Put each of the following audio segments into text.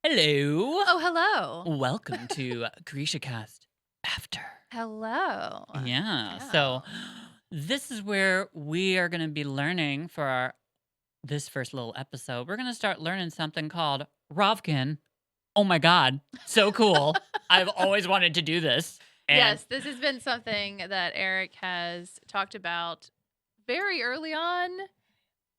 Hello. Oh, hello. Welcome to GrishaCast After. Hello. Yeah. Yeah. This is where we are going to be learning for this first little episode. We're going to start learning something called Ravkan. Oh my God. So cool. I've always wanted to do this. And Yes, this has been something that Eric has talked about very early on.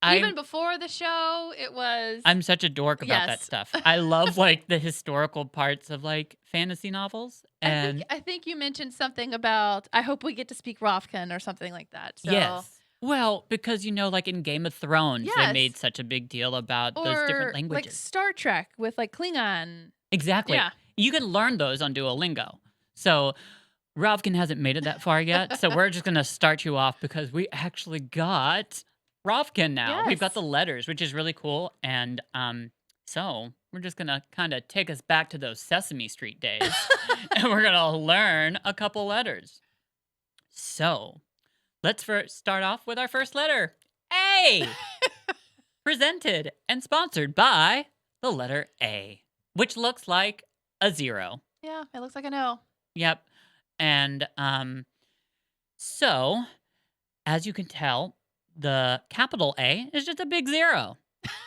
I'm Even before the show, it was. I'm such a dork about that Yes. stuff. I love like the historical parts of like fantasy novels I think and I think you mentioned something about I hope we get to speak Ravkan or something like that. So yes. Well, because like in Game of Thrones, they made yes. such a big deal about those different Or like languages. Star Trek with like Klingon. Exactly. Yeah. You can learn those on Duolingo. So Ravkin hasn't made it that far yet. So we're just going to start you off because we actually got Ravkin now. We've got Yes. the letters, which is really cool. And so we're just going to kind of take us back to those Sesame Street days and we're going to learn a couple letters. So let's first start off with our first letter A. Presented and sponsored by the letter A, which looks like a 0. Yeah, it looks like I know. Yep. And so, as you can tell, the capital A is just a big 0.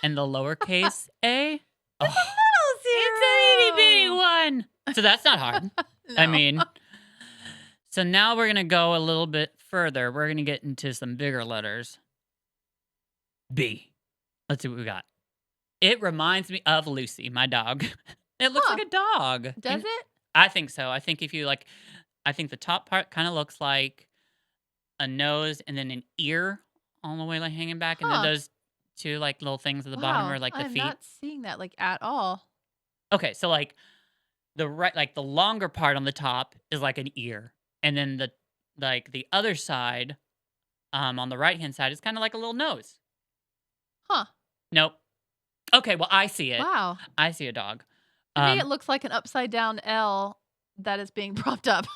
And the lowercase a, oh, it's a itty bitty one. So that's not hard. I No. mean, so now we're going to go a little bit further. We're going to get into some bigger letters. B. Let's see what we got. It reminds me of Lucy, my dog. It looks like a dog. Does it? I think so. I think if you I think the top part kind of looks like a nose and then an ear all the way like hanging back, and then those two like little things at the bottom are like the I'm feet. not seeing that like at all. Okay, so like the longer part on the top is like an ear, and then the other side, on the right hand side is kind of like a little nose. Huh. Nope. Okay, well I see it. Wow. I see a dog. To me, it looks like an upside down L that is being propped up.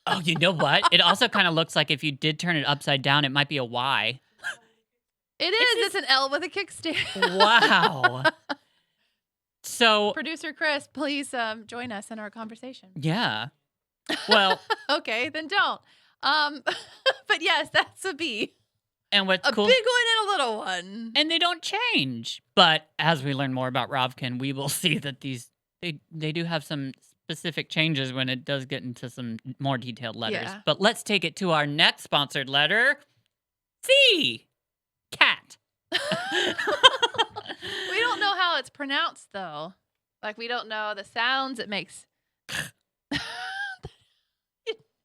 Oh, you know what? It also kind of looks like if you did turn it upside down, it might be a Y. It is. It's an L with a kickstand. Wow. So, Producer Chris, please join us in our conversation. yeah. Well, Okay, then don't. But yes, that's a B. and what's A cool, big one and a little one. and they don't change. But as we learn more about Ravkan, we will see that they do have some specific changes when it does get into some more detailed letters. Yeah. But let's take it to our next sponsored letter, C. Cat. We don't know how it's pronounced though. Like we don't know the sounds it makes.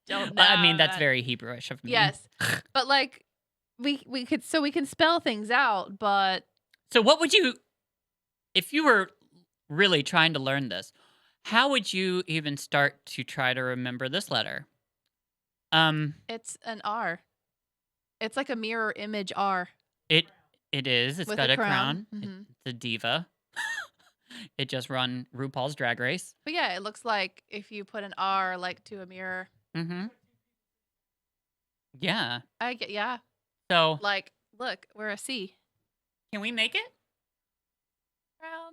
Don't know. I mean, that's that. very Hebrewish of me. Yes. But like we can spell things out, but So what would you, if you were really trying to learn this, how would you even start to try to remember this letter? it's an R. It's like a mirror image R. It is. It's With got a a crown. crown. Mhm. It's a diva. It just run RuPaul's Drag Race. But yeah, it looks like if you put an R like to a mirror. Mm-hmm. Yeah. I get So like look, we're a C. can we make it? Crown.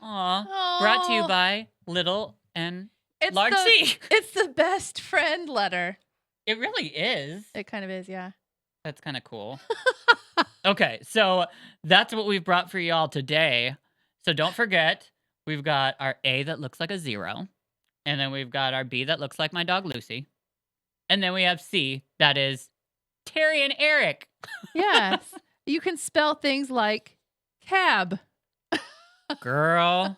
Aw. Brought to you by Little and it's Large the, C. It's the best friend letter. It really is. It kind of is, yeah. That's kind of cool. Okay, so that's what we've brought for y'all today. So don't forget, we've got our A that looks like a 0. And then we've got our B that looks like my dog Lucy. And then we have C that is Terry and Eric. Yes. You can spell things like cab. Girl.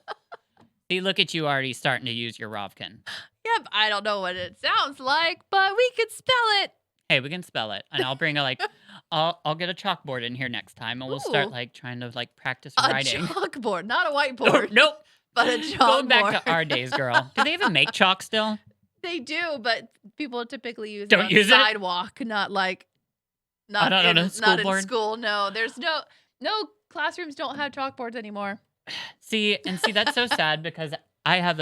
See, look at you already starting to use your Ravkan. Yep, I don't know what it sounds like, but we could spell it. Hey, we can spell it. And I'll bring I'll get a chalkboard in here next time and we'll start Ooh. like trying to like practice A writing. chalkboard, not a whiteboard. Nope. But a chalkboard. Going back to our days, girl. Do they even make chalk still? They do, but people typically use Don't it on use the it? sidewalk, not Not on a school not board? in school. No, there's no classrooms don't have chalkboards anymore. See, that's so sad because I have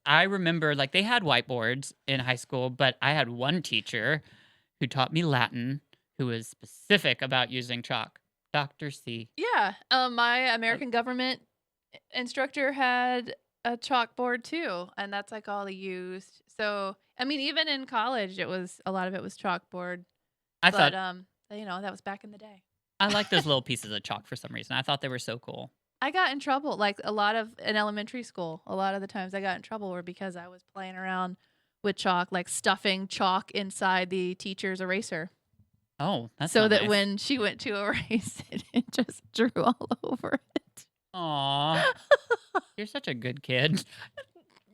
I remember like they had whiteboards in high school, but I had one teacher who taught me Latin who was specific about using chalk. Dr. C. Yeah. My American government instructor had a chalkboard too, and that's like all he used. So, I mean, even in college, a lot of it was chalkboard, I but thought that was back in the day. I like those little pieces of chalk for some reason. I thought they were so cool. I got in trouble like a lot of in elementary school. A lot of the times I got in trouble were because I was playing around with chalk, like stuffing chalk inside the teacher's eraser. Oh, that's So not that nice. when she went to erase it, it just drew all over it. Aw, you're such a good kid.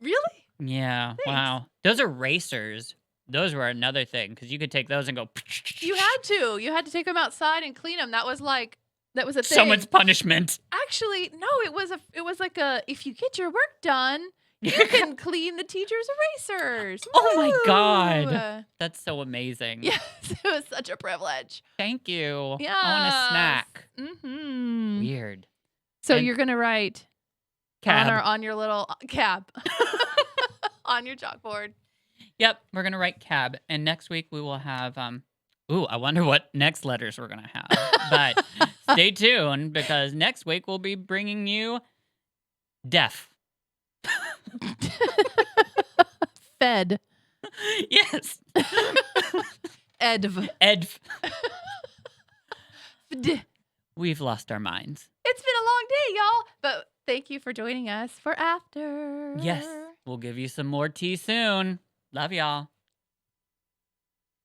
Really? Yeah, Thanks. wow. Those erasers, those were another thing because you could take those and go. You had to. You had to take them outside and clean them. That was a thing. Someone's punishment. Actually, no, it was like a if you get your work done, you can clean the teacher's erasers. Oh my God. Woo! That's so amazing. Yes, it was such a privilege. Thank you. Yeah. I want a snack. Mm-hmm. Weird. So And you're gonna write cab. on your little cab on your chalkboard. Yep, we're gonna write cab, and next week we will have Ooh, I wonder what next letters we're gonna have. But stay tuned because next week we'll be bringing you deaf. Fed. Yes. Edv. Edf. Fd. We've lost our minds. It's been a long day, y'all. But thank you for joining us for after. Yes, we'll give you some more tea soon. Love y'all.